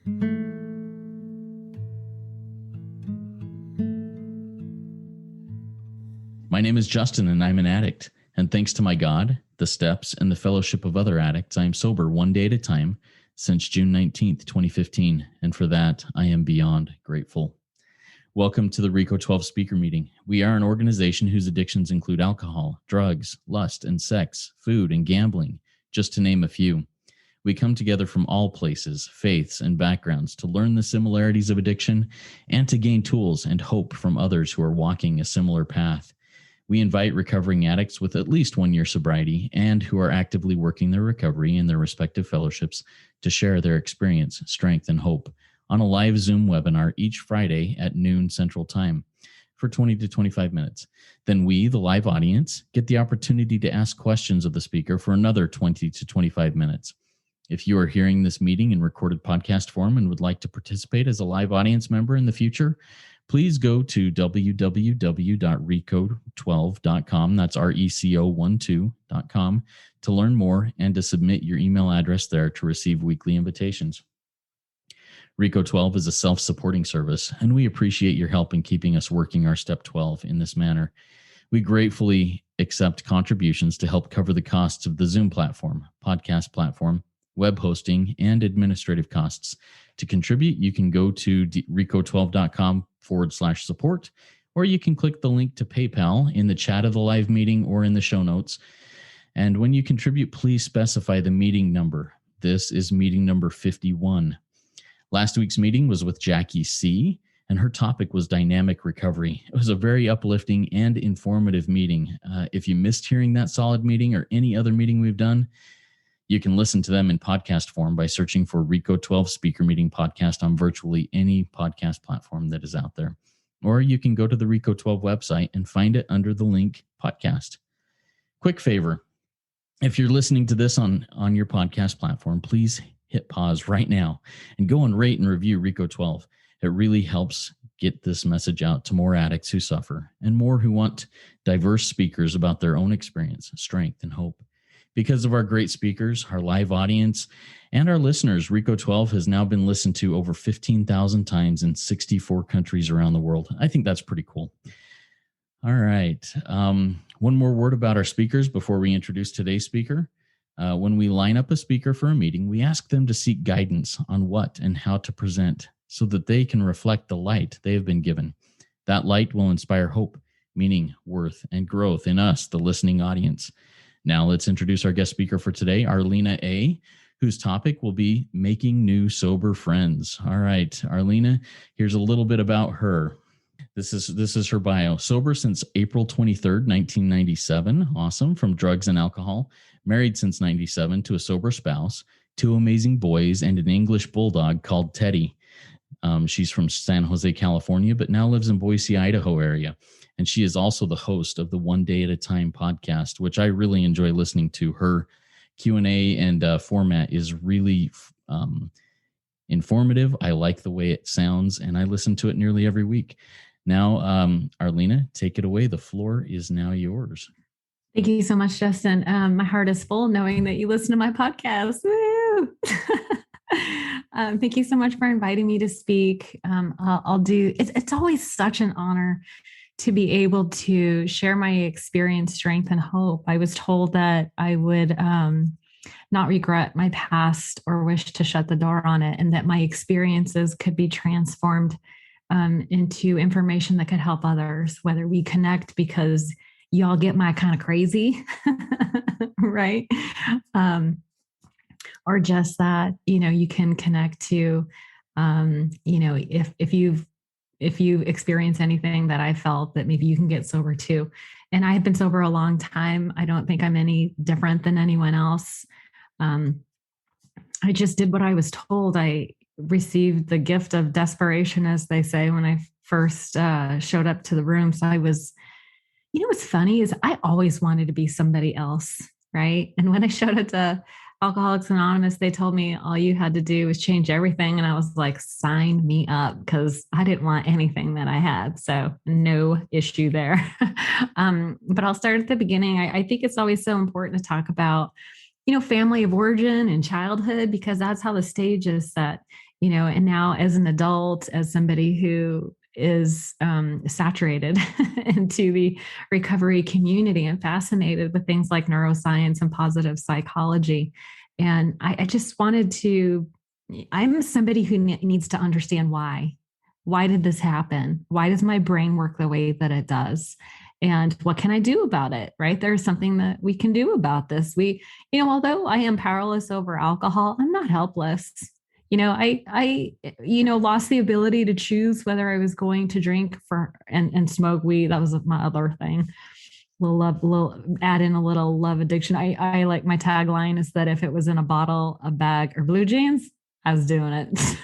My name is Justin, and I'm an addict. And thanks to my God, the steps, and the fellowship of other addicts, I am sober one day at a time since June 19th, 2015. And for that, I am beyond grateful. Welcome to the RICO 12 speaker meeting. We are an organization whose addictions include alcohol, drugs, lust and sex, food, and gambling, just to name a few. We come together from all places, faiths, and backgrounds to learn the similarities of addiction and to gain tools and hope from others who are walking a similar path. We invite recovering addicts with at least 1 year sobriety and who are actively working their recovery in their respective fellowships to share their experience, strength, and hope on a live Zoom webinar each Friday at noon Central Time for 20 to 25 minutes. Then we, the live audience, get the opportunity to ask questions of the speaker for another 20 to 25 minutes. If you are hearing this meeting in recorded podcast form and would like to participate as a live audience member in the future, please go to www.reco12.com, that's RECO12.com, to learn more and to submit your email address there to receive weekly invitations. RICO 12 is a self-supporting service, and we appreciate your help in keeping us working our Step 12 in this manner. We gratefully accept contributions to help cover the costs of the Zoom platform, podcast platform, web hosting, and administrative costs. To contribute, you can go to reco12.com/support, or you can click the link to PayPal in the chat of the live meeting or in the show notes. And when you contribute, please specify the meeting number. This is meeting number 51. Last week's meeting was with Jackie C., and her topic was dynamic recovery. It was a very uplifting and informative meeting. If you missed hearing that solid meeting or any other meeting we've done, you can listen to them in podcast form by searching for RICO 12 Speaker Meeting Podcast on virtually any podcast platform that is out there. Or you can go to the RICO 12 website and find it under the link podcast. Quick favor, if you're listening to this on your podcast platform, please hit pause right now and go and rate and review RICO 12. It really helps get this message out to more addicts who suffer and more who want diverse speakers about their own experience, strength, and hope. Because of our great speakers, our live audience, and our listeners, RICO 12 has now been listened to over 15,000 times in 64 countries around the world. I think that's pretty cool. All right. One more word about our speakers before we introduce today's speaker. When we line up a speaker for a meeting, we ask them to seek guidance on what and how to present so that they can reflect the light they have been given. That light will inspire hope, meaning, worth, and growth in us, the listening audience. Now let's introduce our guest speaker for today, Arlina A., whose topic will be making new sober friends. All right, Arlina, here's a little bit about her. This is her bio. Sober since April 23rd, 1997. Awesome. From drugs and alcohol. Married since 97 to a sober spouse, 2 amazing boys, and an English bulldog called Teddy. She's from San Jose, California, but now lives in Boise, Idaho area. And she is also the host of the One Day at a Time podcast, which I really enjoy listening to. Her Q&A and format is really informative. I like the way it sounds, and I listen to it nearly every week. Now, Arlina, take it away. The floor is now yours. Thank you so much, Justin. My heart is full knowing that you listen to my podcast. Woo! Thank you so much for inviting me to speak. It's always such an honor to be able to share my experience, strength, and hope. I was told that I would not regret my past or wish to shut the door on it, and that my experiences could be transformed into information that could help others, whether we connect because y'all get my kind of crazy, right? Or just that, you can connect to, if you experience anything that I felt, that maybe you can get sober too. And I have been sober a long time. I don't think I'm any different than anyone else. I just did what I was told. I received the gift of desperation, as they say, when I first showed up to the room. So I was, what's funny is I always wanted to be somebody else, right? And when I showed up to Alcoholics Anonymous, they told me all you had to do was change everything. And I was like, sign me up, because I didn't want anything that I had. So no issue there. But I'll start at the beginning. I think it's always so important to talk about, family of origin and childhood, because that's how the stage is set. and now as an adult, as somebody who is saturated into the recovery community and fascinated with things like neuroscience and positive psychology. And I just wanted to, I'm somebody who needs to understand why. Why did this happen? Why does my brain work the way that it does? And what can I do about it? Right? There's something that we can do about this. Although I am powerless over alcohol, I'm not helpless. I lost the ability to choose whether I was going to drink and smoke weed. That was my other thing. Add in a little love addiction. I like, my tagline is that if it was in a bottle, a bag, or blue jeans, I was doing it.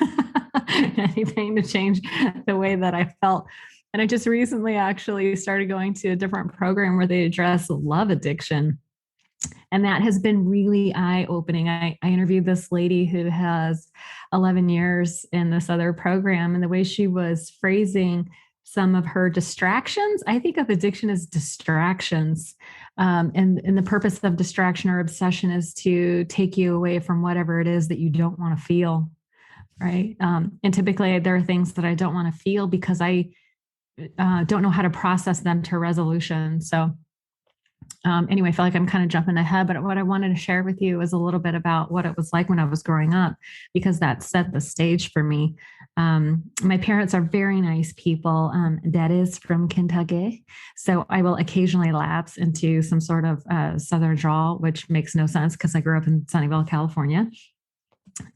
Anything to change the way that I felt. And I just recently actually started going to a different program where they address love addiction. And that has been really eye-opening. I interviewed this lady who has 11 years in this other program, and the way she was phrasing some of her distractions, I think of addiction as distractions. And the purpose of distraction or obsession is to take you away from whatever it is that you don't want to feel, right? And typically there are things that I don't want to feel because I don't know how to process them to resolution. So anyway, I feel like I'm kind of jumping ahead, but what I wanted to share with you is a little bit about what it was like when I was growing up, because that set the stage for me. My parents are very nice people. Dad is from Kentucky, so I will occasionally lapse into some sort of Southern drawl, which makes no sense because I grew up in Sunnyvale, California.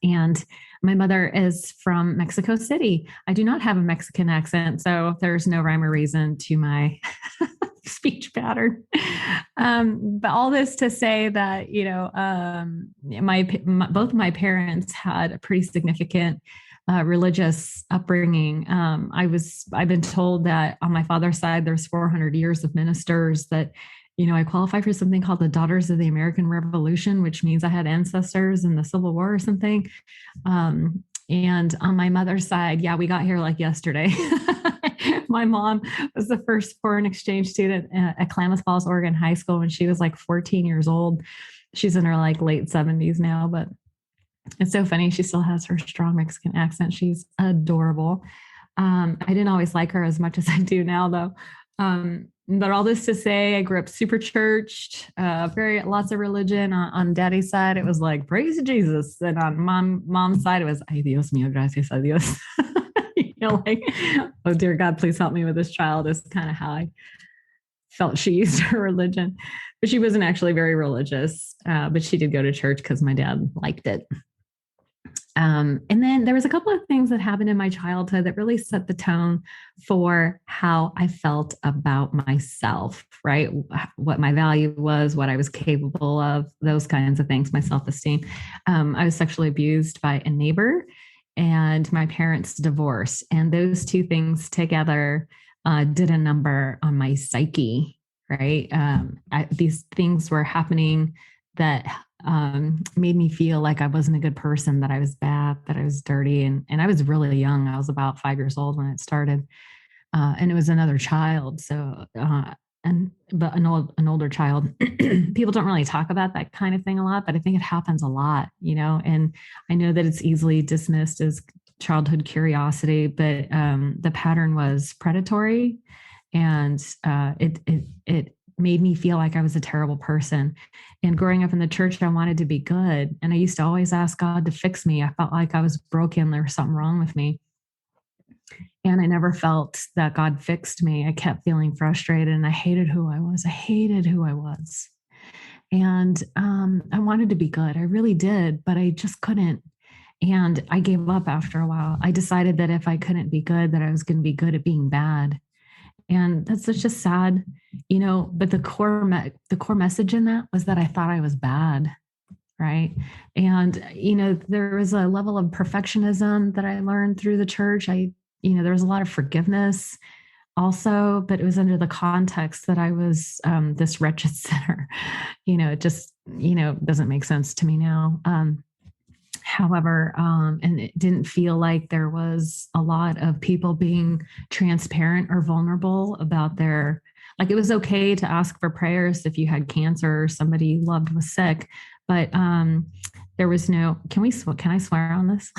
And my mother is from Mexico City. I do not have a Mexican accent, so there's no rhyme or reason to my speech pattern. But all this to say that, both my parents had a pretty significant religious upbringing. I've been told that on my father's side, there's 400 years of ministers, that I qualify for something called the Daughters of the American Revolution, which means I had ancestors in the Civil War or something. And on my mother's side, we got here like yesterday. My mom was the first foreign exchange student at Klamath Falls, Oregon High School when she was like 14 years old. She's in her like late 70s now, but it's so funny. She still has her strong Mexican accent. She's adorable. I didn't always like her as much as I do now, though. But all this to say, I grew up super churched, lots of religion. On daddy's side, it was like, praise Jesus. And on mom's side, it was, ay Dios mío, gracias a Dios. Like, oh dear God, please help me with this child, is kind of how I felt she used her religion. But she wasn't actually very religious, but she did go to church because my dad liked it. And then there was a couple of things that happened in my childhood that really set the tone for how I felt about myself, right? What my value was, what I was capable of, those kinds of things, my self-esteem. I was sexually abused by a neighbor, and my parents divorced. And those two things together did a number on my psyche, right? These things were happening that made me feel like I wasn't a good person, that I was bad, that I was dirty. And I was really young. I was about 5 years old when it started. And it was another child. So, but an older child. People don't really talk about that kind of thing a lot, but I think it happens a lot, and I know that it's easily dismissed as childhood curiosity, but the pattern was predatory, and it made me feel like I was a terrible person. And growing up in the church, I wanted to be good. And I used to always ask God to fix me. I felt like I was broken. There was something wrong with me. And I never felt that God fixed me. I kept feeling frustrated, and I hated who I was. And I wanted to be good. I really did, but I just couldn't. And I gave up after a while. I decided that if I couldn't be good, that I was going to be good at being bad. And that's such a sad, but the core message in that was that I thought I was bad. Right. And, there was a level of perfectionism that I learned through the church. There was a lot of forgiveness also, but it was under the context that I was this wretched sinner. It just, doesn't make sense to me now. However, and it didn't feel like there was a lot of people being transparent or vulnerable about it was okay to ask for prayers if you had cancer or somebody you loved was sick, But there was no, can I swear on this?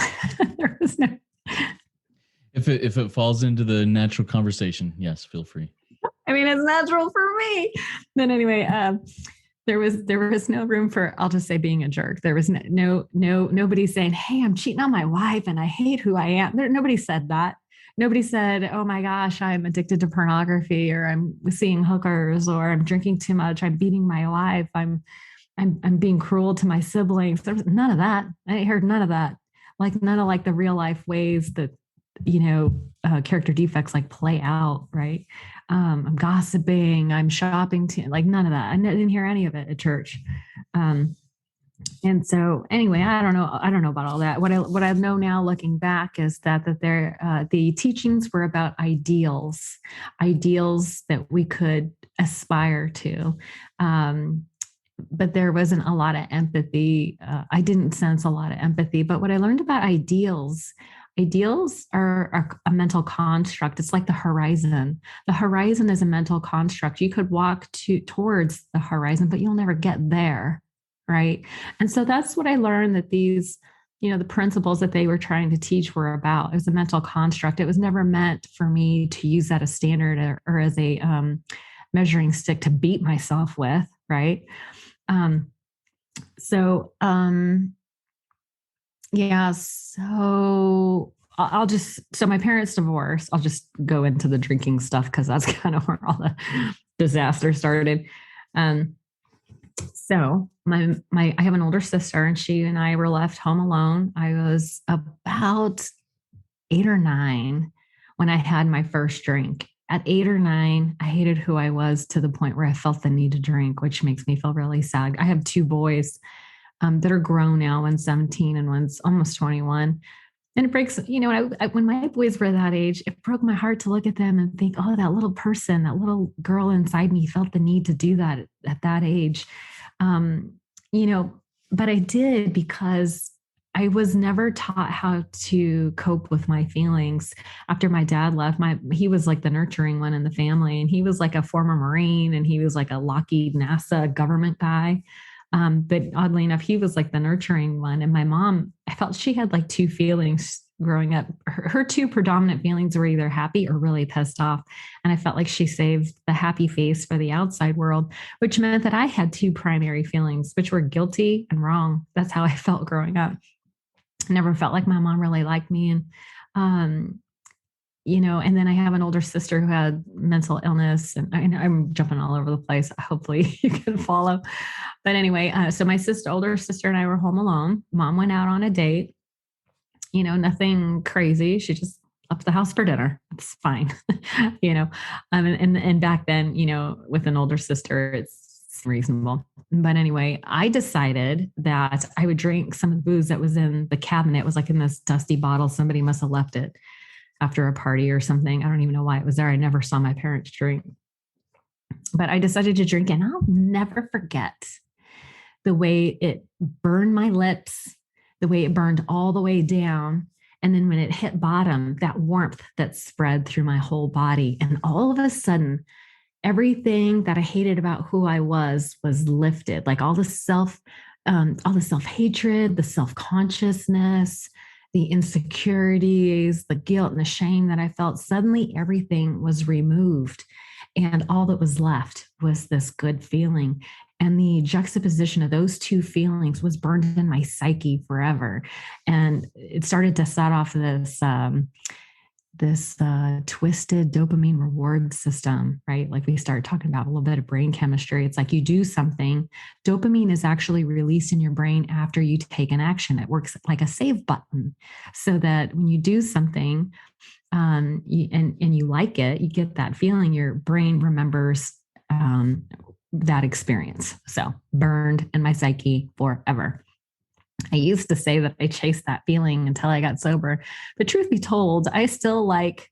There was no. If it falls into the natural conversation, yes, feel free. I mean, it's natural for me. Then anyway, there was no room for, I'll just say, being a jerk. There was nobody saying, hey, I'm cheating on my wife and I hate who I am. Nobody said that. Nobody said, oh my gosh, I'm addicted to pornography, or I'm seeing hookers, or I'm drinking too much, I'm beating my wife, I'm being cruel to my siblings. There was none of that. I heard none of that. Like none of like the real life ways that, character defects like play out, right? I'm gossiping, I'm shopping, like none of that. I didn't hear any of it at church. And so anyway, I don't know about all that. What I know now looking back is that the teachings were about ideals that we could aspire to. But there wasn't a lot of empathy. I didn't sense a lot of empathy. But what I learned about ideals are a mental construct. It's like the horizon. The horizon is a mental construct. You could walk towards the horizon, but you'll never get there, right? And so that's what I learned, that these, the principles that they were trying to teach were about. It was a mental construct. It was never meant for me to use that as standard or as a measuring stick to beat myself with, right? So so my parents divorced. I'll just go into the drinking stuff because that's kind of where all the disaster started. So I have an older sister, and she and I were left home alone. I was about 8 or 9 when I had my first drink. At 8 or 9, I hated who I was to the point where I felt the need to drink, which makes me feel really sad. I have 2 boys that are grown now. One's 17 and one's almost 21. And it breaks, when my boys were that age, it broke my heart to look at them and think, oh, that little person, that little girl inside me felt the need to do that at that age. But I did because I was never taught how to cope with my feelings. After my dad left, he was like the nurturing one in the family, and he was like a former Marine, and he was like a Lockheed NASA government guy. But oddly enough, he was like the nurturing one. And my mom, I felt she had like 2 feelings growing up. Her 2 predominant feelings were either happy or really pissed off. And I felt like she saved the happy face for the outside world, which meant that I had 2 primary feelings, which were guilty and wrong. That's how I felt growing up. I never felt like my mom really liked me. And, and then I have an older sister who had mental illness, and I'm jumping all over the place. Hopefully you can follow. But anyway, so my older sister and I were home alone. Mom went out on a date, nothing crazy. She just left the house for dinner. It's fine. And back then, with an older sister, it's reasonable. But anyway, I decided that I would drink some of the booze that was in the cabinet. It was like in this dusty bottle. Somebody must have left it after a party or something. I don't even know why it was there. I never saw my parents drink. But I decided to drink, and I'll never forget the way it burned my lips, the way it burned all the way down. And then when it hit bottom, that warmth that spread through my whole body. And all of a sudden, everything that I hated about who I was lifted. Like all the self-hatred, the self-consciousness, the insecurities, the guilt and the shame that I felt, suddenly everything was removed. And all that was left was this good feeling. And the juxtaposition of those 2 feelings was burned in my psyche forever. And it started to set off this twisted dopamine reward system, right? Like we started talking about a little bit of brain chemistry. It's like you do something, dopamine is actually released in your brain after you take an action. It works like a save button, so that when you do something and you like it, you get that feeling, your brain remembers that experience. So burned in my psyche forever. I used to say that I chased that feeling until I got sober. But truth be told, I still like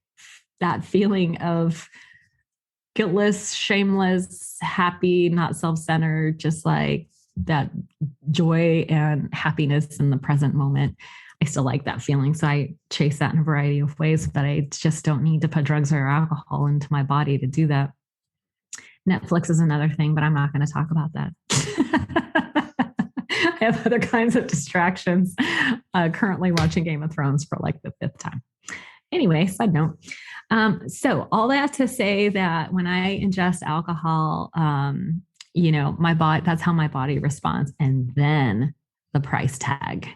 that feeling of guiltless, shameless, happy, not self-centered, just like that joy and happiness in the present moment. I still like that feeling. So I chase that in a variety of ways, but I just don't need to put drugs or alcohol into my body to do that. Netflix is another thing, but I'm not going to talk about that. I have other kinds of distractions. Currently watching Game of Thrones for like the 5th time. Anyway, side note. So all that to say that when I ingest alcohol, my body, that's how my body responds. And then the price tag.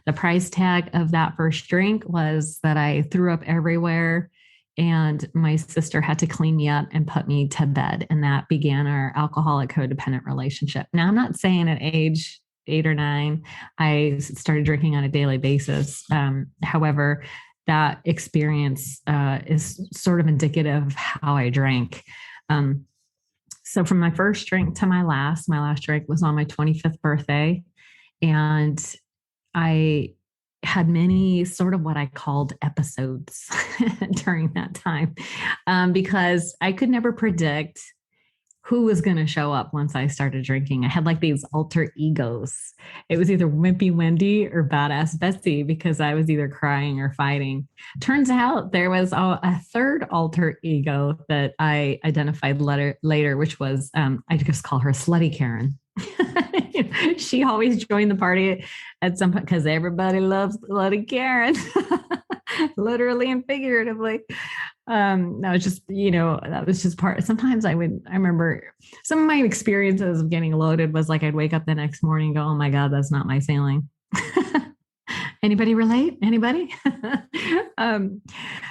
The price tag of that first drink was that I threw up everywhere, and my sister had to clean me up and put me to bed. And that began our alcoholic codependent relationship. Now, I'm not saying at age 8 or 9, I started drinking on a daily basis. However, that experience is sort of indicative of how I drank. So from my first drink to my last drink was on my 25th birthday. And I had many sort of what I called episodes during that time, because I could never predict who was going to show up once I started drinking. I had like these alter egos. It was either Wimpy Wendy or Badass Betsy, because I was either crying or fighting. Turns out there was a third alter ego that I identified later, which was, I just call her Slutty Karen. She always joined the party at some point because everybody loves Slutty Karen, literally and figuratively. That was just part. Sometimes I remember some of my experiences of getting loaded was like I'd wake up the next morning and go, oh my God, that's not my sailing. Anybody relate? Anybody?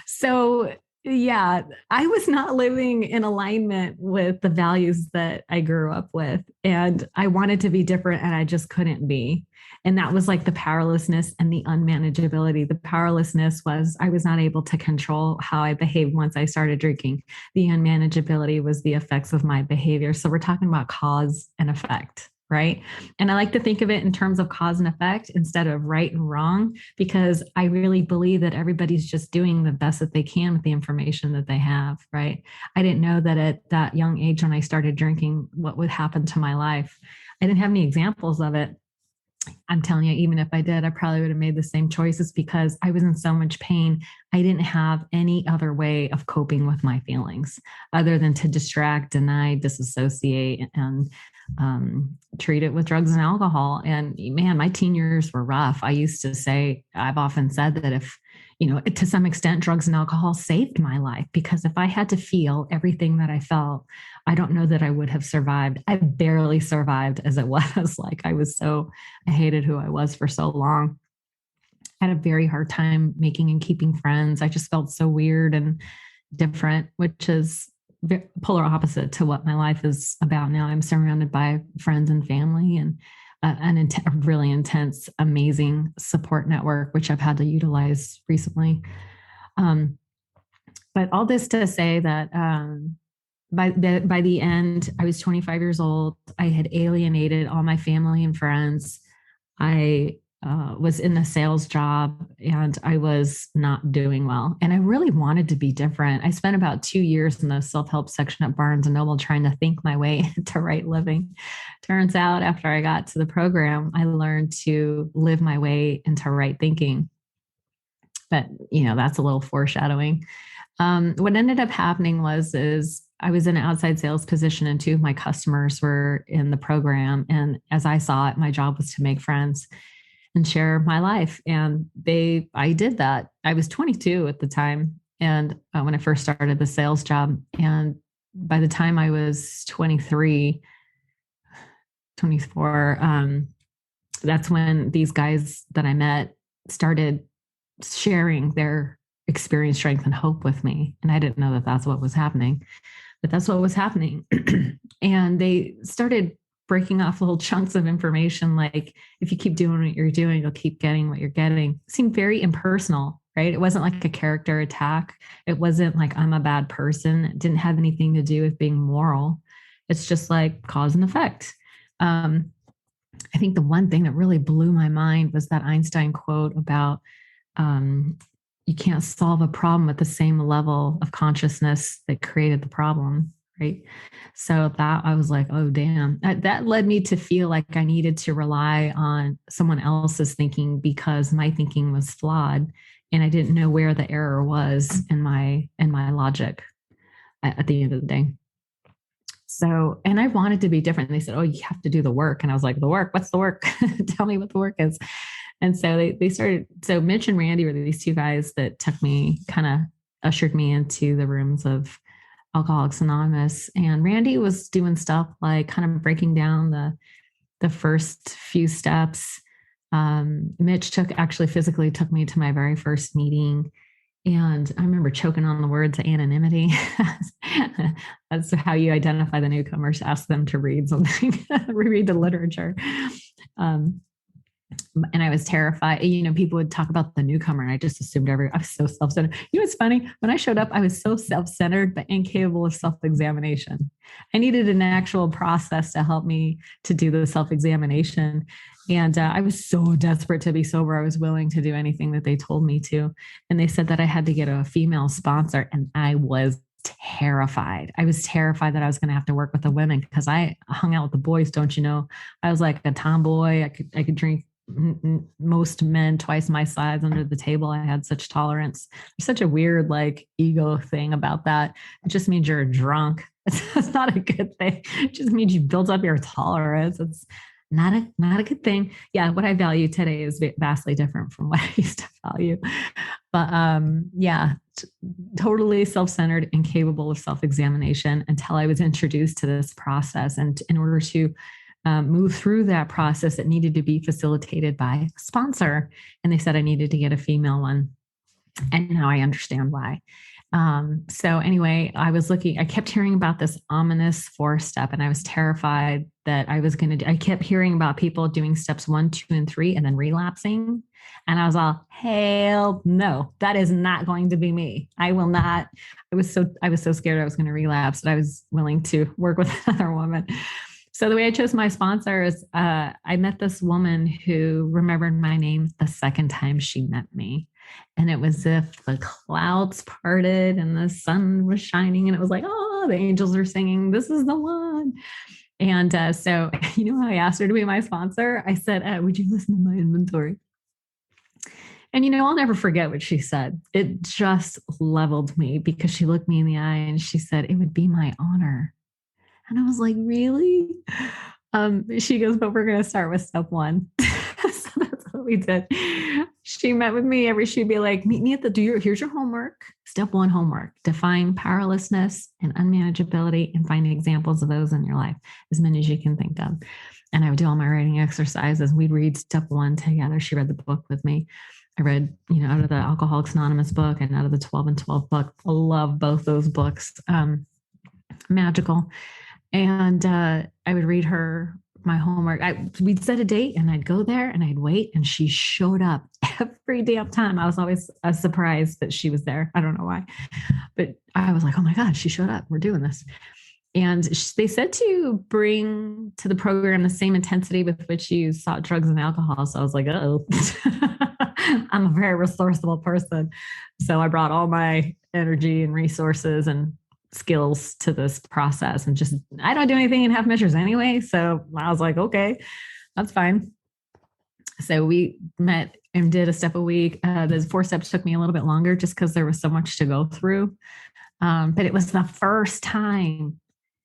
So yeah, I was not living in alignment with the values that I grew up with, and I wanted to be different and I just couldn't be. And that was like the powerlessness and the unmanageability. The powerlessness was I was not able to control how I behaved once I started drinking. The unmanageability was the effects of my behavior. So we're talking about cause and effect, right? And I like to think of it in terms of cause and effect instead of right and wrong, because I really believe that everybody's just doing the best that they can with the information that they have, right? I didn't know that at that young age when I started drinking, what would happen to my life. I didn't have any examples of it. I'm telling you, even if I did, I probably would have made the same choices because I was in so much pain. I didn't have any other way of coping with my feelings other than to distract, deny, disassociate, and treat it with drugs and alcohol. And man, my teen years were rough. I used to say, I've often said that if, to some extent, drugs and alcohol saved my life, because if I had to feel everything that I felt, I don't know that I would have survived. I barely survived as it was. Like I hated who I was for so long. I had a very hard time making and keeping friends. I just felt so weird and different, which is polar opposite to what my life is about now. I'm surrounded by friends and family and a really intense, amazing support network, which I've had to utilize recently. But all this to say that by the end, I was 25 years old. I had alienated all my family and friends. I was in a sales job and I was not doing well. And I really wanted to be different. I spent about 2 years in the self-help section at Barnes & Noble trying to think my way into right living. Turns out after I got to the program, I learned to live my way into right thinking. But, that's a little foreshadowing. What ended up happening is I was in an outside sales position and 2 of my customers were in the program. And as I saw it, my job was to make friends and share my life. And I did that. I was 22 at the time. And when I first started the sales job, and by the time I was 23, 24, that's when these guys that I met started sharing their experience, strength, and hope with me. And I didn't know that that's what was happening, but that's what was happening. And they started breaking off little chunks of information. Like, if you keep doing what you're doing, you'll keep getting what you're getting. It seemed very impersonal, right? It wasn't like a character attack. It wasn't like I'm a bad person. It didn't have anything to do with being moral. It's just like cause and effect. I think the one thing that really blew my mind was that Einstein quote about you can't solve a problem at the same level of consciousness that created the problem, right? So that I was like, oh, damn. That led me to feel like I needed to rely on someone else's thinking because my thinking was flawed and I didn't know where the error was in my logic at the end of the day. So, and I wanted to be different. And they said, "Oh, you have to do the work." And I was like, "The work? What's the work? Tell me what the work is." And so they started. So Mitch and Randy were these two guys that took me, kind of ushered me into the rooms of Alcoholics Anonymous. And Randy was doing stuff like kind of breaking down the first few steps. Mitch actually physically took me to my very first meeting. And I remember choking on the words anonymity. That's how you identify the newcomers. Ask them to read something, reread the literature. And I was terrified. You know, people would talk about the newcomer, and I just assumed I was so self-centered. You know, it's funny. When I showed up, I was so self-centered, but incapable of self-examination. I needed an actual process to help me to do the self-examination. And I was so desperate to be sober. I was willing to do anything that they told me to. And they said that I had to get a female sponsor, and I was terrified. I was terrified that I was going to have to work with the women, because I hung out with the boys. Don't you know? I was like a tomboy. I could drink most men twice my size under the table. I had such tolerance. There's such a weird like ego thing about that. It just means you're drunk. It's not a good thing. It just means you built up your tolerance. It's not a good thing. Yeah, what I value today is vastly different from what I used to value. But yeah, totally self-centered, incapable of self-examination until I was introduced to this process. And in order to move through that process, it needed to be facilitated by a sponsor. And they said I needed to get a female one. And now I understand why. So anyway, I kept hearing about this ominous 4-step, and I was terrified that I kept hearing about people doing steps 1, 2, and 3, and then relapsing. And I was all, hell no, that is not going to be me. I will not. I was so scared I was going to relapse that I was willing to work with another woman. So the way I chose my sponsor is I met this woman who remembered my name the second time she met me. And it was as if the clouds parted and the sun was shining. And it was like, oh, the angels are singing, this is the one. And so, you know how I asked her to be my sponsor? I said, would you listen to my inventory? And, you know, I'll never forget what she said. It just leveled me, because she looked me in the eye and she said, it would be my honor. And I was like, really? She goes, but we're going to start with step 1. So that's what we did. She met with me she'd be like, meet me at here's your homework. Step 1 homework, define powerlessness and unmanageability and find examples of those in your life, as many as you can think of. And I would do all my writing exercises. We'd read step 1 together. She read the book with me. I read, you know, out of the Alcoholics Anonymous book and out of the 12 and 12 book. I love both those books. Magical. And I would read her my homework. We'd set a date and I'd go there and I'd wait, and she showed up every damn time. I was always surprised that she was there. I don't know why, but I was like, oh my God, she showed up. We're doing this. And they said to bring to the program the same intensity with which you sought drugs and alcohol. So I was like, oh, I'm a very resourceful person. So I brought all my energy and resources and skills to this process, and just, I don't do anything in half measures anyway. So I was like, okay, that's fine. So we met and did a step a week. The 4 steps took me a little bit longer just because there was so much to go through. But it was the first time.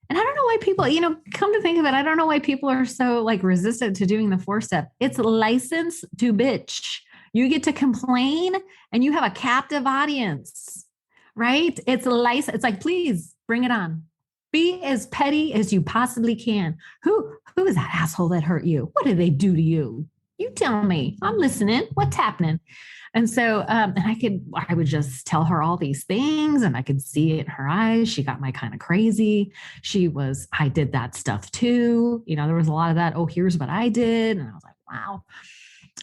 And I don't know why people, you know, come to think of it, I don't know why people are so like resistant to doing the 4-step. It's license to bitch. You get to complain and you have a captive audience. Right? It's like, please bring it on. Be as petty as you possibly can. Who is that asshole that hurt you? What did they do to you? You tell me. I'm listening. What's happening? And so, and I would just tell her all these things, and I could see it in her eyes. She got my kind of crazy. I did that stuff too. You know, there was a lot of that. Oh, here's what I did. And I was like, wow.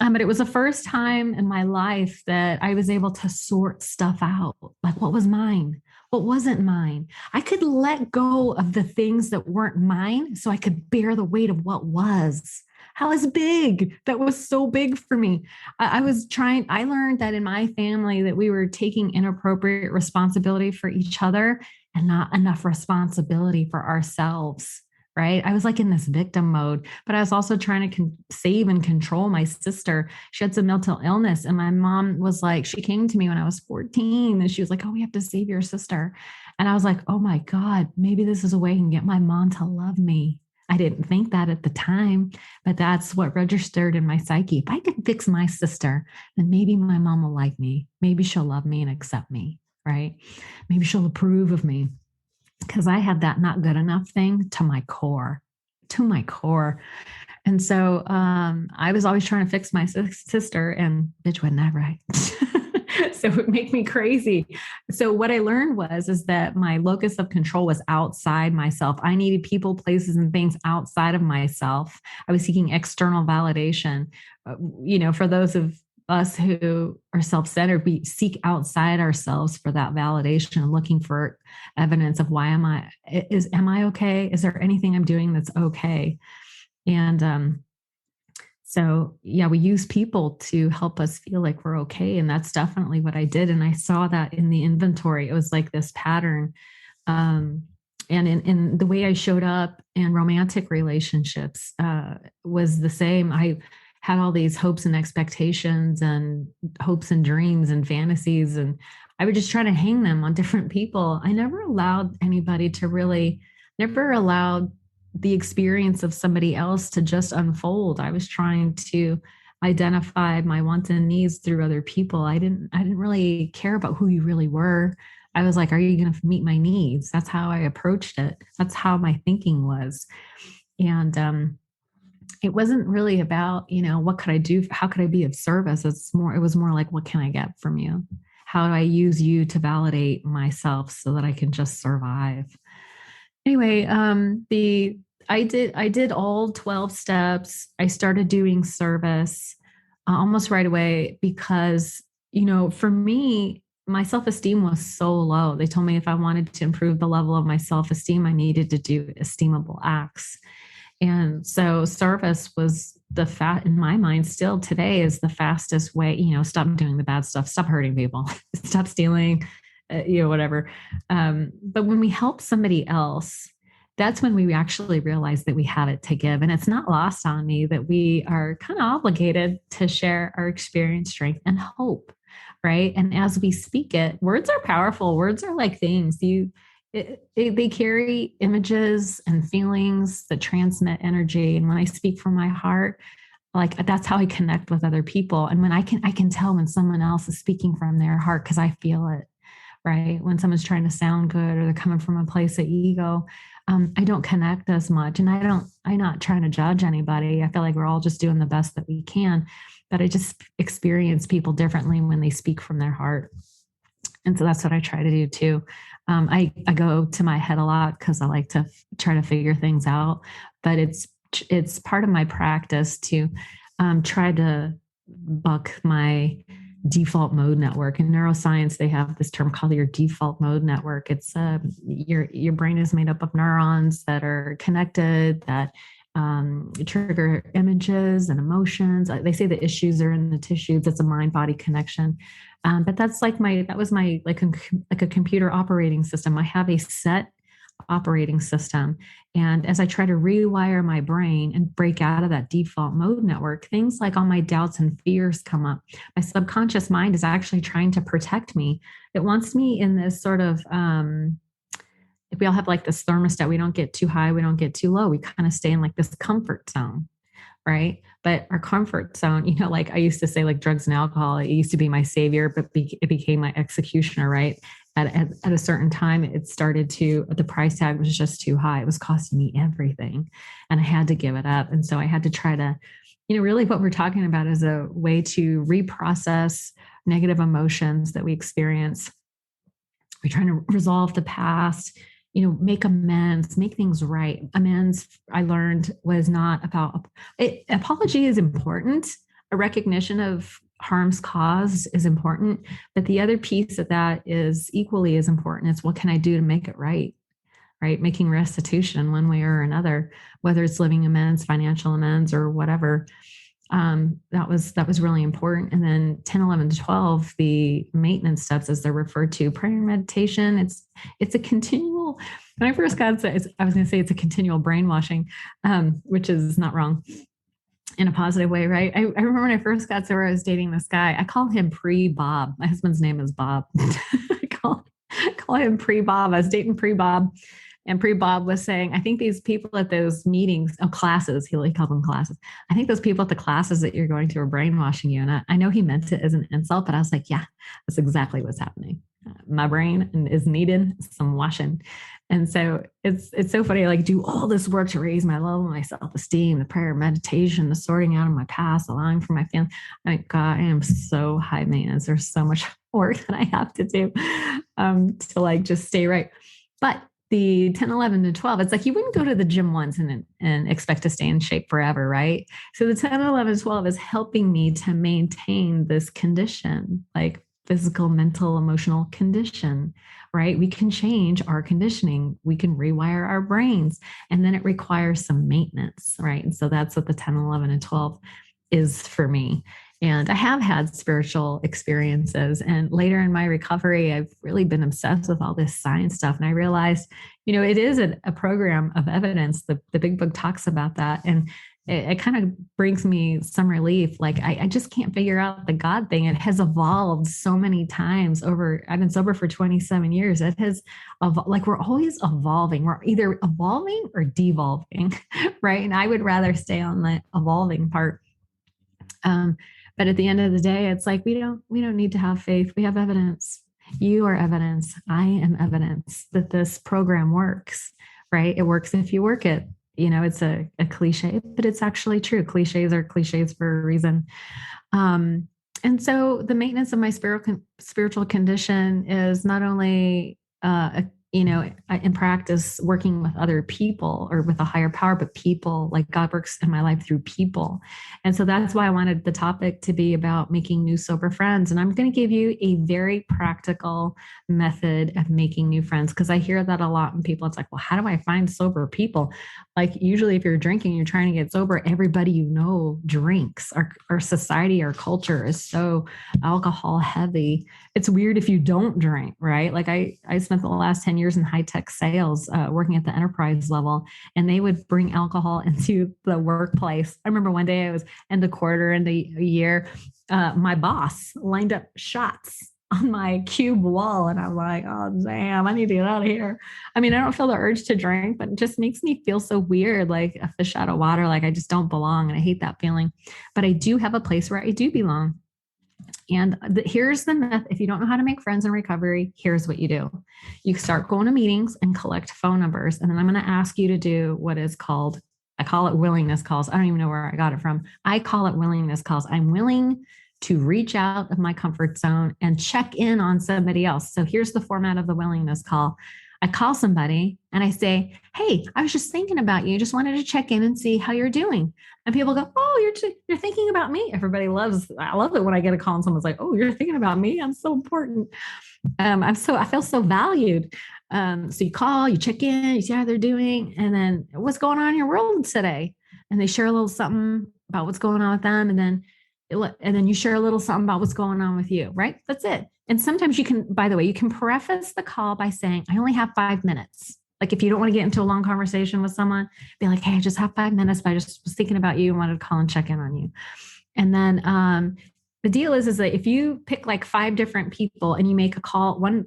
But it was the first time in my life that I was able to sort stuff out. Like, what was mine? What wasn't mine? I could let go of the things that weren't mine so I could bear the weight of what was. How was big? That was so big for me. I learned that in my family that we were taking inappropriate responsibility for each other and not enough responsibility for ourselves. right? I was like in this victim mode, but I was also trying to save and control my sister. She had some mental illness, and my mom was like, she came to me when I was 14 and she was like, oh, we have to save your sister. And I was like, oh my God, maybe this is a way I can get my mom to love me. I didn't think that at the time, but that's what registered in my psyche. If I could fix my sister, then maybe my mom will like me. Maybe she'll love me and accept me, right? Maybe she'll approve of me, because I had that not good enough thing to my core, to my core. And so I was always trying to fix my sister, and bitch wasn't that right. So it would make me crazy. So what I learned is that my locus of control was outside myself. I needed people, places, and things outside of myself. I was seeking external validation. For those of us who are self-centered, we seek outside ourselves for that validation, looking for evidence of am I okay? Is there anything I'm doing that's okay? And so yeah, we use people to help us feel like we're okay. And that's definitely what I did. And I saw that in the inventory. It was like this pattern. And in the way I showed up in romantic relationships was the same. I had all these hopes and expectations and hopes and dreams and fantasies, and I would just try to hang them on different people. I never allowed the experience of somebody else to just unfold. I was trying to identify my wants and needs through other people. I didn't really care about who you really were. I was like, are you going to meet my needs? That's how I approached it. That's how my thinking was. And it wasn't really about, what could I do? How could I be of service? It was more like, what can I get from you? How do I use you to validate myself so that I can just survive? Anyway, I did all 12 steps. I started doing service almost right away because, for me, my self-esteem was so low. They told me if I wanted to improve the level of my self-esteem, I needed to do esteemable acts. And so service was in my mind still today is the fastest way, stop doing the bad stuff, stop hurting people, stop stealing, whatever. But when we help somebody else, that's when we actually realize that we have it to give. And it's not lost on me that we are kind of obligated to share our experience, strength, and hope, right? And as we speak it, words are powerful. Words are like things. They carry images and feelings that transmit energy. And when I speak from my heart, like that's how I connect with other people. And when I can tell when someone else is speaking from their heart because I feel it, right? When someone's trying to sound good or they're coming from a place of ego, I don't connect as much. And I'm not trying to judge anybody. I feel like we're all just doing the best that we can, but I just experience people differently when they speak from their heart. And so that's what I try to do too. I go to my head a lot because I like to try to figure things out, but it's part of my practice to try to buck my default mode network. In neuroscience, they have this term called your default mode network. It's your brain is made up of neurons that are connected, that trigger images and emotions. They say the issues are in the tissues. It's a mind-body connection. But that's like a computer operating system. I have a set operating system. And as I try to rewire my brain and break out of that default mode network, things like all my doubts and fears come up. My subconscious mind is actually trying to protect me. It wants me in this sort of, if we all have like this thermostat, we don't get too high, we don't get too low. We kind of stay in like this comfort zone, right? But our comfort zone, like I used to say, like drugs and alcohol, it used to be my savior, but it became my executioner, right? At a certain time, the price tag was just too high. It was costing me everything and I had to give it up. And so I had to try to, really what we're talking about is a way to reprocess negative emotions that we experience. We're trying to resolve the past, make amends, make things right. Amends, I learned, was not about it. Apology is important. A recognition of harms caused is important. But the other piece of that is equally as important. It's what can I do to make it right? Right? Making restitution one way or another, whether it's living amends, financial amends, or whatever. That was really important. And then 10, 11 to 12, the maintenance steps, as they're referred to, prayer and meditation, it's a continual when I first got it, I was going to say it's a continual brainwashing, which is not wrong in a positive way, right? I remember when I first got sober, I was dating this guy. I call him pre-Bob. My husband's name is Bob. I call him pre-Bob. I was dating pre-Bob. And pre-Bob was saying, I think these people at those meetings, classes, he called them classes. I think those people at the classes that you're going to are brainwashing you. And I know he meant it as an insult, but I was like, yeah, that's exactly what's happening. My brain is needing some washing. And so it's so funny. I like do all this work to raise my level, my self-esteem, the prayer, meditation, the sorting out of my past, allowing for my family. I mean, God, I am so high maintenance. There's so much work that I have to do to like just stay right. But the 10, 11, and 12, it's like you wouldn't go to the gym once and expect to stay in shape forever, right? So the 10, 11, 12 is helping me to maintain this condition, like physical, mental, emotional condition, right? We can change our conditioning. We can rewire our brains, and then it requires some maintenance, right? And so that's what the 10, 11, and 12 is for me. And I have had spiritual experiences. And later in my recovery, I've really been obsessed with all this science stuff. And I realized, it is a program of evidence. The big book talks about that. And it kind of brings me some relief. Like I just can't figure out the God thing. It has evolved so many times I've been sober for 27 years. It has, like we're always evolving. We're either evolving or devolving, right? And I would rather stay on the evolving part. But at the end of the day, it's like we don't need to have faith. We have evidence. You are evidence. I am evidence that this program works, right? It works if you work it. It's a cliche, but it's actually true. Cliches are cliches for a reason. And so the maintenance of my spiritual condition is not only in practice working with other people or with a higher power, but people, like God works in my life through people. And so that's why I wanted the topic to be about making new sober friends. And I'm going to give you a very practical method of making new friends, because I hear that a lot when people, it's like, well, how do I find sober people? Like usually if you're drinking, you're trying to get sober, everybody drinks. Our society, our culture is so alcohol heavy. It's weird if you don't drink, right? Like I spent the last 10 years in high-tech sales, working at the enterprise level, and they would bring alcohol into the workplace. I remember one day I was in the quarter in the year, my boss lined up shots on my cube wall, and I'm like, oh damn, I need to get out of here. I mean, I don't feel the urge to drink, but it just makes me feel so weird, like a fish out of water, like I just don't belong, and I hate that feeling. But I do have a place where I do belong. And here's the myth. If you don't know how to make friends in recovery, here's what you do. You start going to meetings and collect phone numbers. And then I'm going to ask you to do what is called, I call it willingness calls. I don't even know where I got it from. I call it willingness calls. I'm willing to reach out of my comfort zone and check in on somebody else. So here's the format of the willingness call. I call somebody and I say, hey, I was just thinking about you. Just wanted to check in and see how you're doing. And people go, oh, you're thinking about me. I love it when I get a call and someone's like, oh, you're thinking about me. I'm so important. I feel so valued. So you call, you check in, you see how they're doing. And then what's going on in your world today? And they share a little something about what's going on with them. And then you share a little something about what's going on with you, right? That's it. And sometimes you can, by the way, you can preface the call by saying, I only have 5 minutes. Like if you don't want to get into a long conversation with someone, be like, hey, I just have 5 minutes, but I just was thinking about you and wanted to call and check in on you. And then the deal is that if you pick like 5 different people and you make one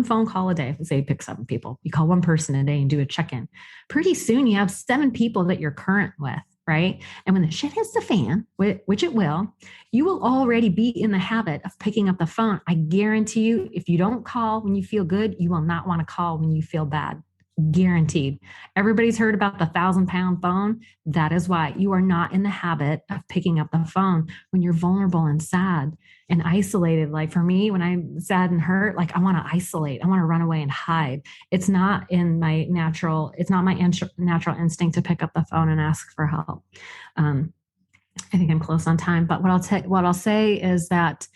phone call a day, let's say you pick 7 people, you call one person a day and do a check-in. Pretty soon you have 7 people that you're current with. Right. And when the shit hits the fan, which it will, you will already be in the habit of picking up the phone. I guarantee you, if you don't call when you feel good, you will not want to call when you feel bad. Guaranteed. Everybody's heard about the 1,000-pound phone. That is why you are not in the habit of picking up the phone when you're vulnerable and sad and isolated. Like for me, when I'm sad and hurt, like I want to isolate. I want to run away and hide. It's not my natural instinct to pick up the phone and ask for help. I think I'm close on time, but what I'll say is that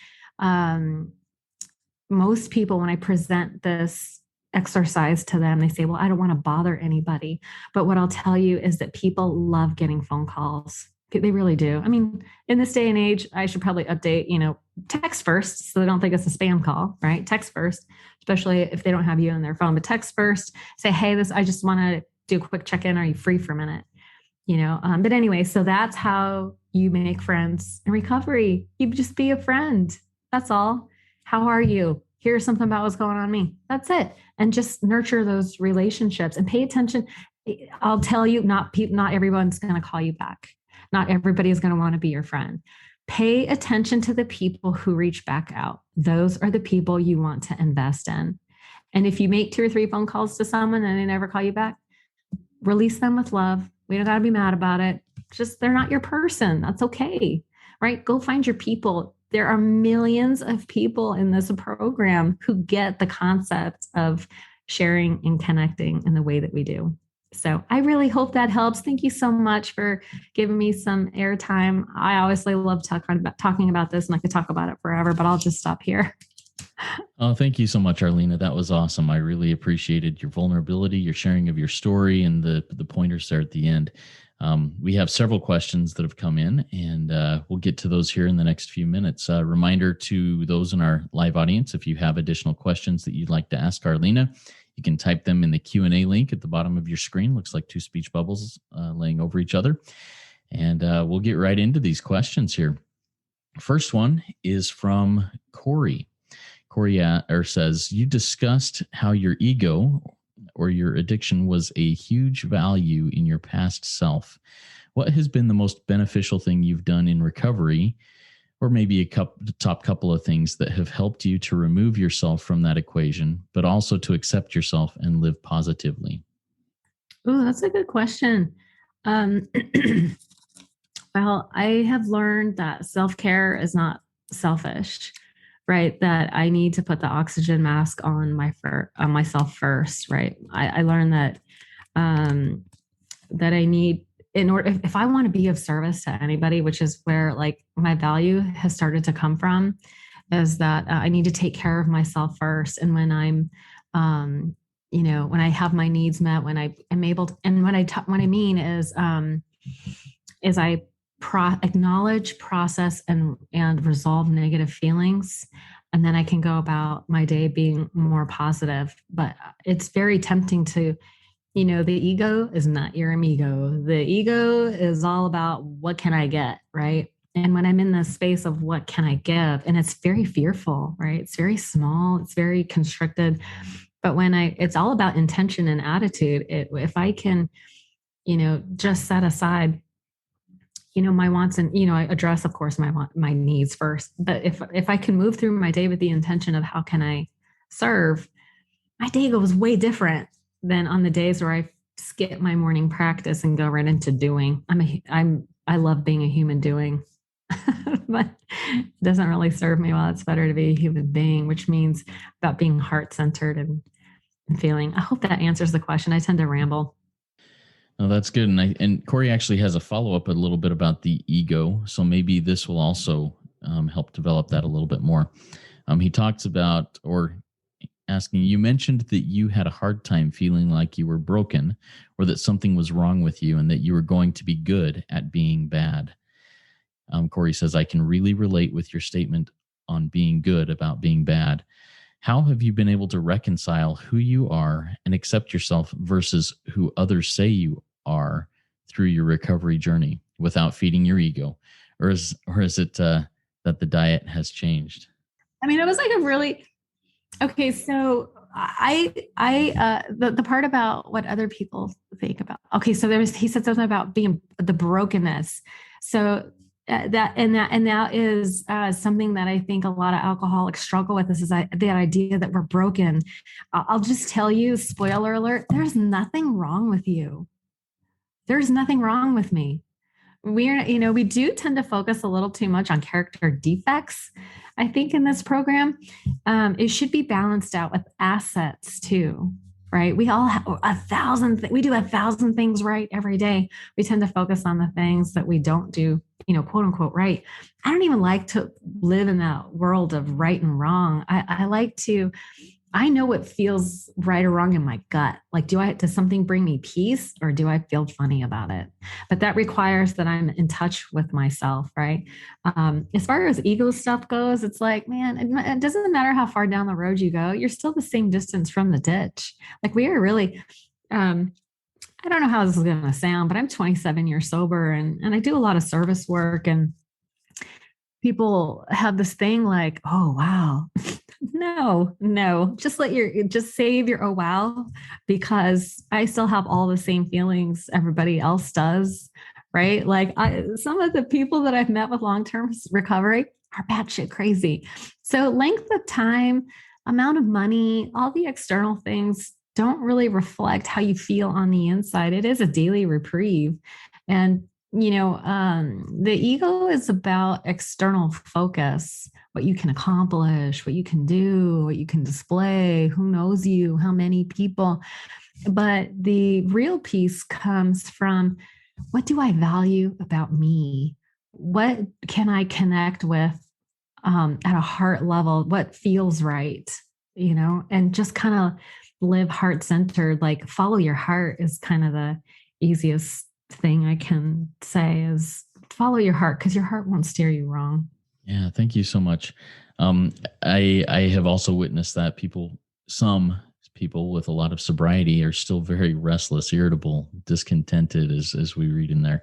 most people, when I present this exercise to them, they say, well, I don't want to bother anybody. But what I'll tell you is that people love getting phone calls. They really do. I mean, in this day and age, I should probably update, text first so they don't think it's a spam call, right? Text first, especially if they don't have you on their phone, but text first, say, hey, I just want to do a quick check-in. Are you free for a minute? But anyway, so that's how you make friends in recovery. You just be a friend. That's all. How are you? Here's something about what's going on with me. That's it. And just nurture those relationships and pay attention. I'll tell you, not everyone's going to call you back. Not everybody is going to want to be your friend. Pay attention to the people who reach back out. Those are the people you want to invest in. And if you make 2 or 3 phone calls to someone and they never call you back, release them with love. We don't got to be mad about it. Just they're not your person. That's okay, right? Go find your people. There are millions of people in this program who get the concept of sharing and connecting in the way that we do. So I really hope that helps. Thank you so much for giving me some airtime. I obviously love talking about this, and I could talk about it forever, but I'll just stop here. Oh, thank you so much, Arlina. That was awesome. I really appreciated your vulnerability, your sharing of your story, and the pointers there at the end. We have several questions that have come in, and we'll get to those here in the next few minutes. Reminder to those in our live audience, if you have additional questions that you'd like to ask Arlina, you can type them in the Q&A link at the bottom of your screen. Looks like 2 speech bubbles laying over each other. And we'll get right into these questions here. First one is from Corey. Corey says, you discussed how your ego or your addiction was a huge value in your past self. What has been the most beneficial thing you've done in recovery, or maybe the top couple of things that have helped you to remove yourself from that equation, but also to accept yourself and live positively? Oh, that's a good question. Well, I have learned that self-care is not selfish, right? That I need to put the oxygen mask on myself first, right? I learned that that I need, in order, if I want to be of service to anybody, which is where like my value has started to come from, is that I need to take care of myself first. And when I'm, when I have my needs met, when I am able to, and what I mean is I acknowledge, process, and resolve negative feelings. And then I can go about my day being more positive. But it's very tempting to, the ego is not your amigo. The ego is all about what can I get, right? And when I'm in the space of what can I give, and it's very fearful, right? It's very small, it's very constricted. But when it's all about intention and attitude, if I can, just set aside, my wants, and, I address, of course, my needs first. But if I can move through my day with the intention of how can I serve, my day goes way different than on the days where I skip my morning practice and go right into doing. I love being a human doing, but it doesn't really serve me well. It's better to be a human being, which means about being heart-centered and feeling. I hope that answers the question. I tend to ramble. Oh, that's good. And Corey actually has a follow-up a little bit about the ego. So maybe this will also help develop that a little bit more. He talks about, or asking, you mentioned that you had a hard time feeling like you were broken, or that something was wrong with you, and that you were going to be good at being bad. Corey says, I can really relate with your statement on being good about being bad. How have you been able to reconcile who you are and accept yourself versus who others say you are through your recovery journey without feeding your ego? Or is it that the diet has changed? I mean, it was like a really, okay. So the part about what other people think about, okay. So he said something about being the brokenness. So that is something that I think a lot of alcoholics struggle with. This is the idea that we're broken. I'll just tell you, spoiler alert, there's nothing wrong with you. There's nothing wrong with me. We do tend to focus a little too much on character defects, I think, in this program. It should be balanced out with assets too, right? We all have we do 1,000 things right every day. We tend to focus on the things that we don't do, quote unquote, right. I don't even like to live in that world of right and wrong. I like to I know what feels right or wrong in my gut. Like, does something bring me peace or do I feel funny about it? But that requires that I'm in touch with myself, right? As far as ego stuff goes, it's like, man, it doesn't matter how far down the road you go, you're still the same distance from the ditch. Like, we are really, I don't know how this is going to sound, but I'm 27 years sober, and I do a lot of service work, and people have this thing like, oh, wow. No, just save your oh, wow, because I still have all the same feelings everybody else does. Right. Like, some of the people that I've met with long-term recovery are batshit crazy. So length of time, amount of money, all the external things don't really reflect how you feel on the inside. It is a daily reprieve. And the ego is about external focus, what you can accomplish, what you can do, what you can display, who knows you, how many people. But the real peace comes from, what do I value about me? What can I connect with at a heart level? What feels right? And just kind of live heart centered, like follow your heart is kind of the easiest thing I can say, is follow your heart, because your heart won't steer you wrong. Yeah, thank you so much. I have also witnessed that some people with a lot of sobriety are still very restless, irritable, discontented, as we read in there.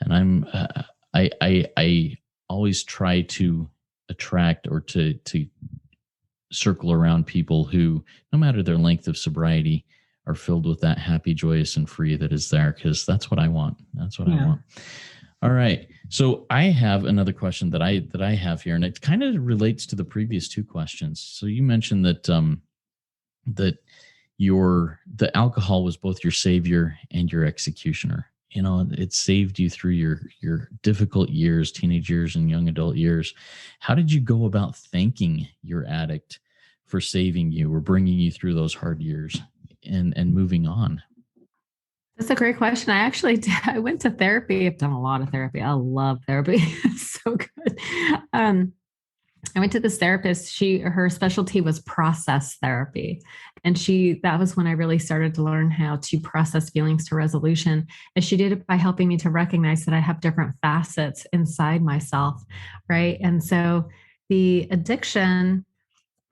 And I always try to attract or to circle around people who, no matter their length of sobriety, are filled with that happy, joyous, and free that is there, because that's what I want. That's what I want. All right. So I have another question that I have here, and it kind of relates to the previous two questions. So you mentioned that that the alcohol was both your savior and your executioner. It saved you through your difficult years, teenage years and young adult years. How did you go about thanking your addict for saving you or bringing you through those hard years and moving on? That's a great question. I went to therapy. I've done a lot of therapy. I love therapy. It's so good. I went to this therapist. Her specialty was process therapy. And that was when I really started to learn how to process feelings to resolution. And she did it by helping me to recognize that I have different facets inside myself. Right. And so the addiction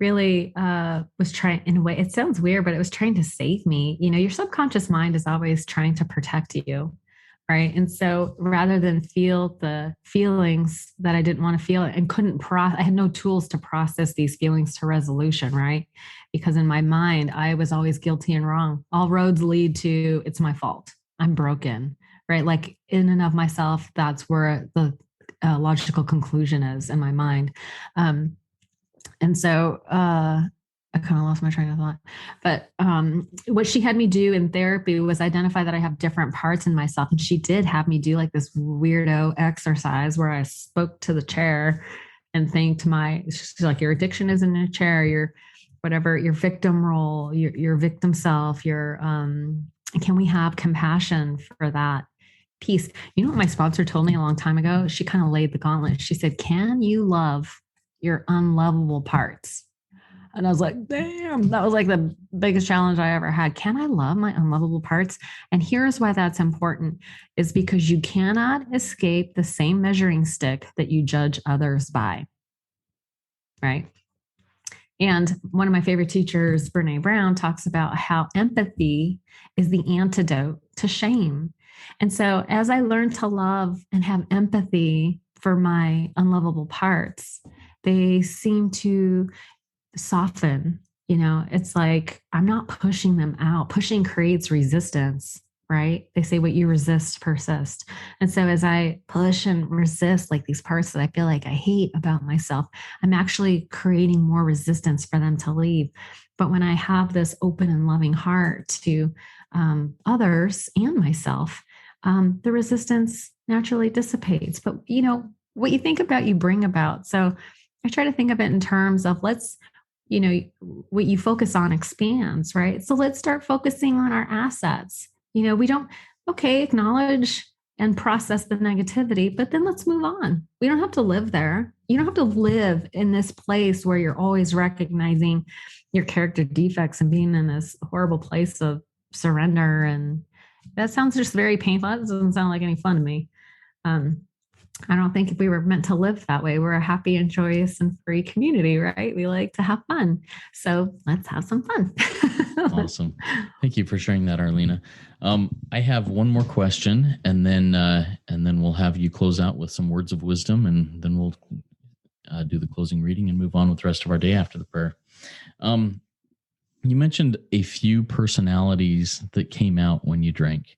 really was trying, in a way, it sounds weird, but it was trying to save me. Your subconscious mind is always trying to protect you. Right. And so rather than feel the feelings that I didn't want to feel and I had no tools to process these feelings to resolution. Right. Because in my mind, I was always guilty and wrong. All roads lead to, it's my fault. I'm broken. Right. Like, in and of myself, that's where the logical conclusion is in my mind. And so I kind of lost my train of thought. But what she had me do in therapy was identify that I have different parts in myself. And she did have me do like this weirdo exercise where I spoke to the chair and thanked she's like, your addiction is in a chair, your whatever, your victim role, your victim self, can we have compassion for that piece? You know what my sponsor told me a long time ago? She kind of laid the gauntlet. She said, can you love your unlovable parts? And I was like, damn, that was like the biggest challenge I ever had. Can I love my unlovable parts? And here's why that's important, is because you cannot escape the same measuring stick that you judge others by. Right. And one of my favorite teachers, Brene Brown, talks about how empathy is the antidote to shame. And so as I learned to love and have empathy for my unlovable parts, they seem to soften. It's like, I'm not pushing them out. Pushing creates resistance, right? They say what you resist persists. And so as I push and resist like these parts that I feel like I hate about myself, I'm actually creating more resistance for them to leave. But when I have this open and loving heart to others and myself, the resistance naturally dissipates. But what you think about, you bring about. So I try to think of it in terms of what you focus on expands, right? So let's start focusing on our assets. We don't, acknowledge and process the negativity, but then let's move on. We don't have to live there. You don't have to live in this place where you're always recognizing your character defects and being in this horrible place of surrender. And that sounds just very painful. That doesn't sound like any fun to me. I don't think we were meant to live that way. We're a happy and joyous and free community, right? We like to have fun. So let's have some fun. Awesome. Thank you for sharing that, Arlina. I have one more question, and then we'll have you close out with some words of wisdom, and then we'll do the closing reading and move on with the rest of our day after the prayer. You mentioned a few personalities that came out when you drank.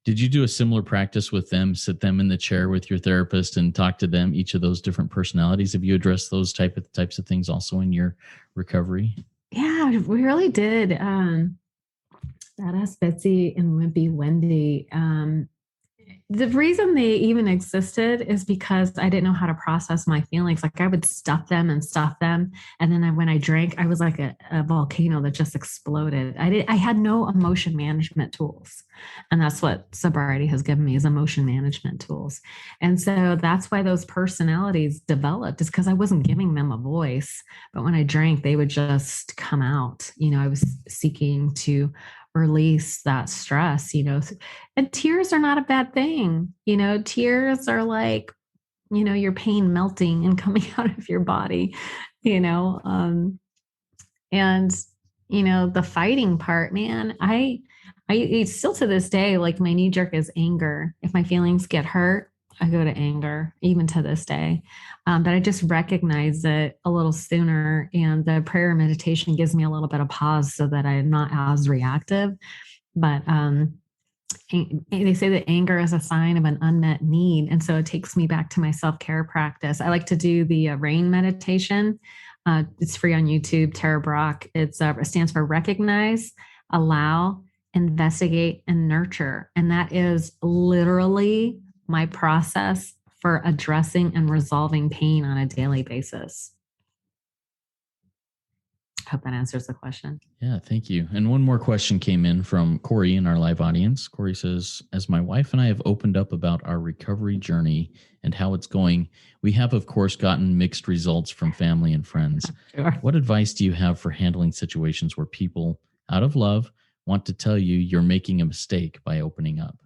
Did you do a similar practice with them, sit them in the chair with your therapist and talk to them, each of those different personalities? Have you addressed those types of things also in your recovery? Yeah, we really did. Badass Betsy and Wimpy Wendy. The reason they even existed is because I didn't know how to process my feelings. Like I would stuff them. And then when I drank, I was like a volcano that just exploded. I had no emotion management tools. And that's what sobriety has given me, is emotion management tools. And so that's why those personalities developed, is because I wasn't giving them a voice. But when I drank, they would just come out. I was seeking to release that stress, and tears are not a bad thing. Tears are like, your pain melting and coming out of your body, and the fighting part, man, I still to this day, like my knee jerk is anger. If my feelings get hurt, I go to anger, even to this day. But I just recognize it a little sooner. And the prayer and meditation gives me a little bit of pause so that I'm not as reactive. But they say that anger is a sign of an unmet need. And so it takes me back to my self-care practice. I like to do the RAIN meditation. It's free on YouTube, Tara Brach. It stands for recognize, allow, investigate, and nurture. And that is literally my process for addressing and resolving pain on a daily basis. I hope that answers the question. Yeah, thank you. And one more question came in from Corey in our live audience. Corey says, as my wife and I have opened up about our recovery journey and how it's going, we have, of course, gotten mixed results from family and friends. Sure. What advice do you have for handling situations where people, out of love, want to tell you you're making a mistake by opening up?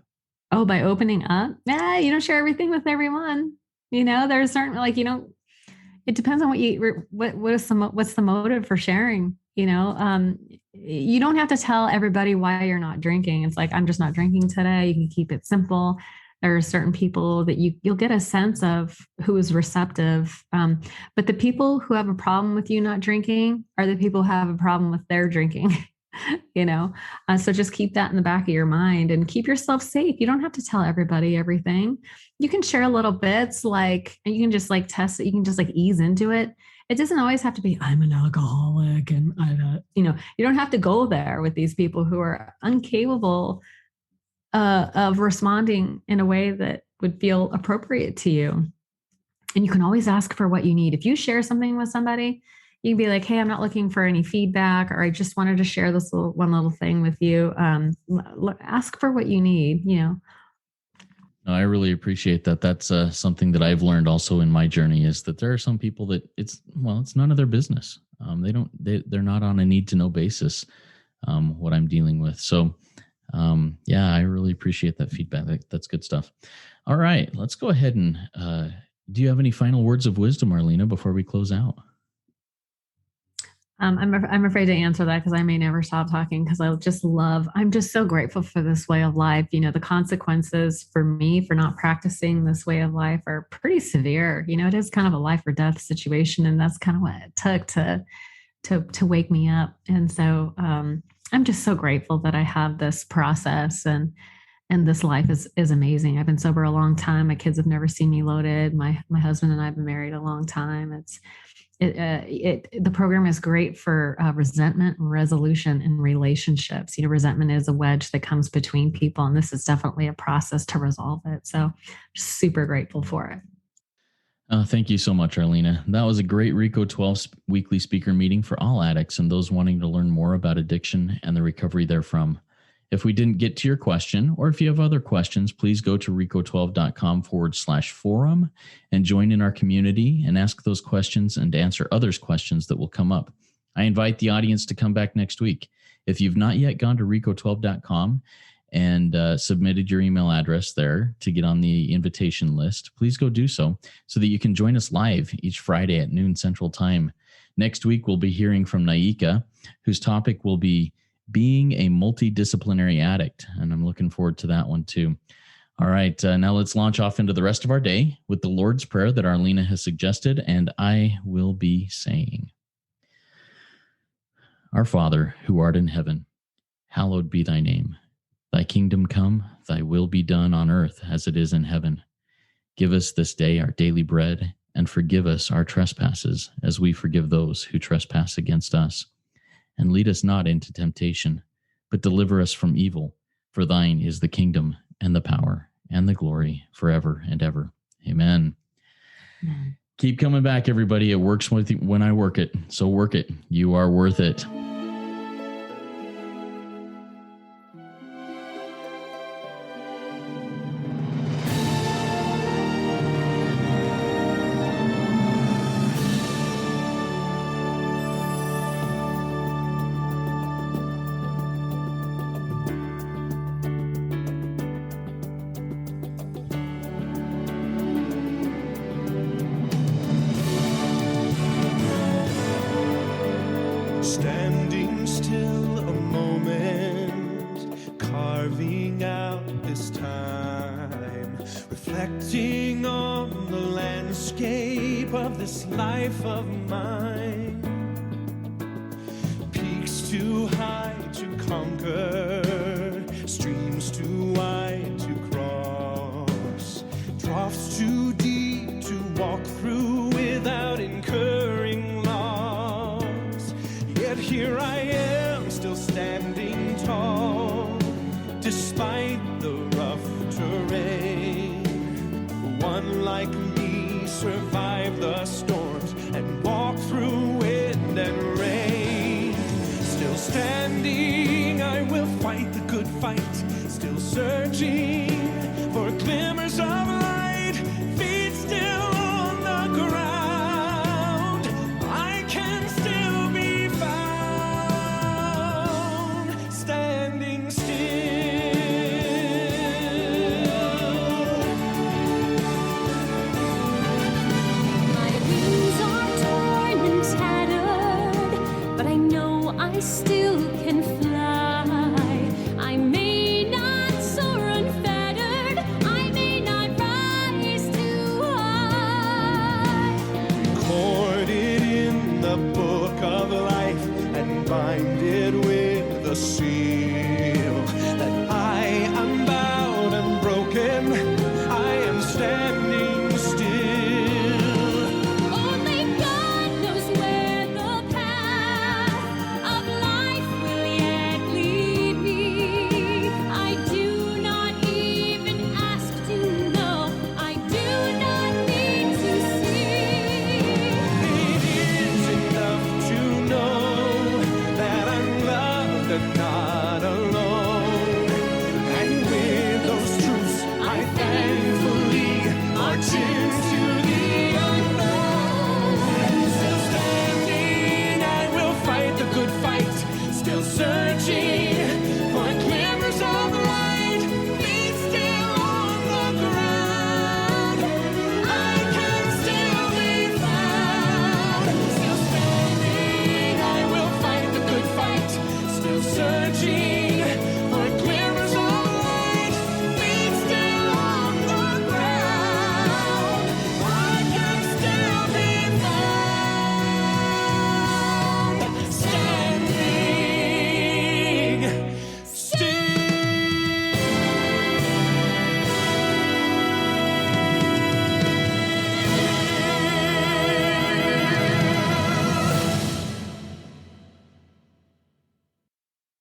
Oh, by opening up? Yeah, you don't share everything with everyone. There's certain, it depends on what's the motive for sharing. You don't have to tell everybody why you're not drinking. It's like, I'm just not drinking today. You can keep it simple. There are certain people that you'll get a sense of who is receptive. But the people who have a problem with you not drinking are the people who have a problem with their drinking. So just keep that in the back of your mind and keep yourself safe. You don't have to tell everybody everything. You can share little bits, and you can just test it. You can just ease into it. It doesn't always have to be, I'm an alcoholic, and you don't have to go there with these people who are incapable of responding in a way that would feel appropriate to you. And you can always ask for what you need. If you share something with somebody, you can be like, hey, I'm not looking for any feedback, or I just wanted to share this one little thing with you. Ask for what you need, No, I really appreciate that. That's something that I've learned also in my journey, is that there are some people that it's none of their business. They're not on a need to know basis, what I'm dealing with. So, I really appreciate that feedback. That's good stuff. All right, let's go ahead and, do you have any final words of wisdom, Arlina, before we close out? I'm afraid to answer that because I may never stop talking, because I'm just so grateful for this way of life. The consequences for me for not practicing this way of life are pretty severe. It is kind of a life or death situation. And that's kind of what it took to wake me up. And so I'm just so grateful that I have this process, and this life is amazing. I've been sober a long time. My kids have never seen me loaded. My husband and I have been married a long time. The program is great for resentment and resolution in relationships. Resentment is a wedge that comes between people, and this is definitely a process to resolve it. So just super grateful for it. Thank you so much, Arlina. That was a great RICO 12 weekly speaker meeting for all addicts and those wanting to learn more about addiction and the recovery therefrom. If we didn't get to your question, or if you have other questions, please go to rico12.com/forum and join in our community and ask those questions and answer others' questions that will come up. I invite the audience to come back next week. If you've not yet gone to rico12.com and submitted your email address there to get on the invitation list, please go do so that you can join us live each Friday at noon Central Time. Next week, we'll be hearing from Naika, whose topic will be being a multidisciplinary addict. And I'm looking forward to that one too. All right, now let's launch off into the rest of our day with the Lord's Prayer that Arlina has suggested, and I will be saying, Our Father, who art in heaven, hallowed be thy name. Thy kingdom come, thy will be done on earth as it is in heaven. Give us this day our daily bread, and forgive us our trespasses as we forgive those who trespass against us. And lead us not into temptation, but deliver us from evil. For thine is the kingdom and the power and the glory forever and ever. Amen. Amen. Keep coming back, everybody. It works when I work it. So work it. You are worth it. Standing still a moment, carving out this time, reflecting on the landscape of this life of mine. Peaks too high to conquer, streams too wide to cross, troughs too deep to walk through without incurring loss. Yet here I am, still standing tall, despite the rough terrain. One like me survived the storms and walked through wind and rain. Still standing, I will fight the good fight, still searching for glimmers of light, feet still on the ground. I can still be found, standing still. My wings are torn and tattered, but I know I still can fly. I may not soar unfettered, I may not rise too high. Record it in the book of life and bind it with the seal that I am bowed and broken, I am standing still. Only God knows where the path of life will yet lead me. I do not even ask to know, I do not need to see. It is enough to know that I'm loved and not